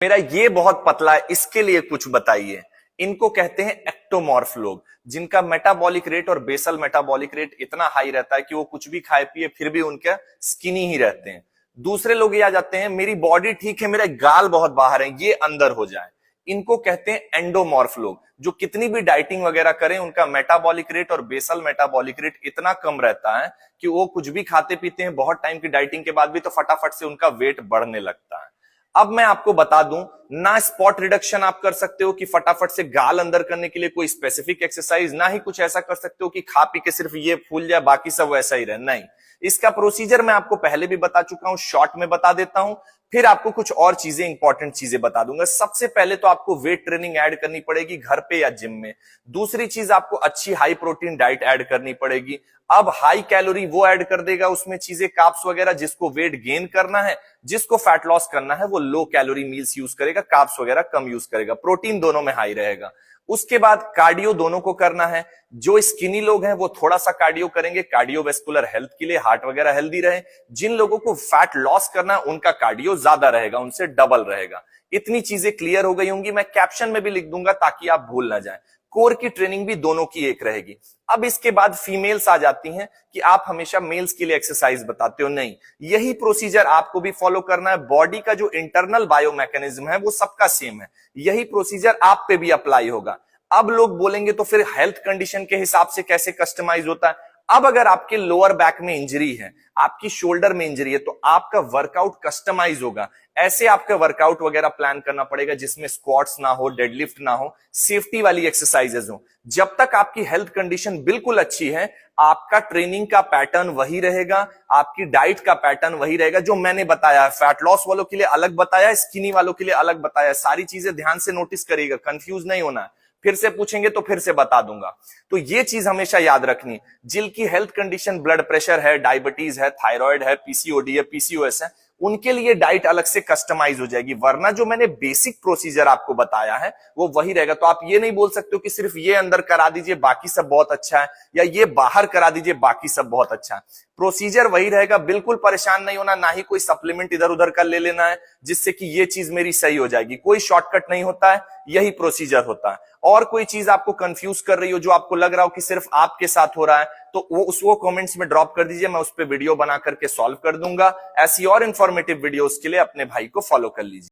मेरा ये बहुत पतला है, इसके लिए कुछ बताइए। इनको कहते हैं एक्टोमॉर्फ लोग, जिनका मेटाबॉलिक रेट और बेसल मेटाबॉलिक रेट इतना हाई रहता है कि वो कुछ भी खाए पिए फिर भी उनके स्किनी ही रहते हैं। दूसरे लोग ये आ जाते हैं, मेरी बॉडी ठीक है, मेरे गाल बहुत बाहर है, ये अंदर हो जाए। इनको कहते हैं एंडोमॉर्फ लोग, जो कितनी भी डाइटिंग वगैरह करें उनका मेटाबॉलिक रेट और बेसल मेटाबॉलिक रेट इतना कम रहता है कि वो कुछ भी खाते पीते हैं बहुत टाइम की डाइटिंग के बाद भी तो फटाफट से उनका वेट बढ़ने लगता है। अब मैं आपको बता दूं, ना स्पॉट रिडक्शन आप कर सकते हो कि फटाफट से गाल अंदर करने के लिए कोई स्पेसिफिक एक्सरसाइज, ना ही कुछ ऐसा कर सकते हो कि खा पी के सिर्फ ये फूल जाए बाकी सब वैसा ही रहे। नहीं, इसका प्रोसीजर मैं आपको पहले भी बता चुका हूं, शॉर्ट में बता देता हूं, फिर आपको कुछ और चीजें, इंपॉर्टेंट चीजें बता दूंगा। सबसे पहले तो आपको वेट ट्रेनिंग ऐड करनी पड़ेगी घर पे या जिम में। दूसरी चीज, आपको अच्छी हाई प्रोटीन डाइट ऐड करनी पड़ेगी। अब हाई कैलोरी वो ऐड कर देगा उसमें चीजें, कार्ब्स वगैरह, जिसको वेट गेन करना है, जिसको फैट लॉस करना है वो लो कैलोरी मील्स यूज करेगा, कार्ब्स वगैरह कम यूज करेगा, प्रोटीन दोनों में हाई रहेगा। उसके बाद कार्डियो दोनों को करना है। जो स्किनी लोग हैं वो थोड़ा सा कार्डियो करेंगे, कार्डियोवैस्कुलर हेल्थ के लिए, हार्ट वगैरह हेल्दी रहे। जिन लोगों को फैट लॉस करना है उनका कार्डियो ज्यादा रहेगा, उनसे डबल रहेगा। इतनी चीजें क्लियर हो गई होंगी, मैं कैप्शन में भी लिख दूंगा ताकि आप भूल ना जाएं। कोर की ट्रेनिंग भी दोनों की एक रहेगी। अब इसके बाद फीमेल्स आ जाती हैं कि आप हमेशा मेल्स के लिए एक्सरसाइज बताते हो। नहीं, यही प्रोसीजर आपको भी फॉलो करना है। बॉडी का जो इंटरनल बायोमैकेनिज्म है वो सबका सेम है, यही प्रोसीजर आप पे भी अप्लाई होगा। अब लोग बोलेंगे तो फिर हेल्थ कंडीशन के हिसाब से कैसे कस्टमाइज होता है। अब अगर आपके लोअर बैक में इंजरी है, आपकी शोल्डर में इंजरी है, तो आपका वर्कआउट कस्टमाइज होगा। ऐसे आपका वर्कआउट वगैरह प्लान करना पड़ेगा जिसमें स्क्वाट्स ना हो, डेडलिफ्ट ना हो, सेफ्टी वाली एक्सरसाइजेज हो। जब तक आपकी हेल्थ कंडीशन बिल्कुल अच्छी है, आपका ट्रेनिंग का पैटर्न वही रहेगा, आपकी डाइट का पैटर्न वही रहेगा जो मैंने बताया है। फैट लॉस वालों के लिए अलग बताया, स्किनी वालों के लिए अलग बताया। सारी चीजें ध्यान से नोटिस करिएगा, कंफ्यूज नहीं होना है। फिर से पूछेंगे तो फिर से बता दूंगा। तो ये चीज हमेशा याद रखनी, जिनकी हेल्थ कंडीशन, ब्लड प्रेशर है, डायबिटीज है, थायराइड है, पीसीओडी है, पीसीओएस है, उनके लिए डाइट अलग से कस्टमाइज हो जाएगी। वरना जो मैंने बेसिक प्रोसीजर आपको बताया है वो वही रहेगा। तो आप ये नहीं बोल सकते हो कि सिर्फ ये अंदर करा दीजिए बाकी सब बहुत अच्छा है, या ये बाहर करा दीजिए बाकी सब बहुत अच्छा है। प्रोसीजर वही रहेगा, बिल्कुल परेशान नहीं होना, ना ही कोई सप्लीमेंट इधर उधर कर ले लेना है जिससे कि ये चीज मेरी सही हो जाएगी। कोई शॉर्टकट नहीं होता है, यही प्रोसीजर होता है। और कोई चीज आपको कंफ्यूज कर रही हो, जो आपको लग रहा हो कि सिर्फ आपके साथ हो रहा है, तो वो कमेंट्स में ड्रॉप कर दीजिए, मैं उस पर वीडियो बना करके सॉल्व कर दूंगा। ऐसी और इंफॉर्मेटिव वीडियोस के लिए अपने भाई को फॉलो कर लीजिए।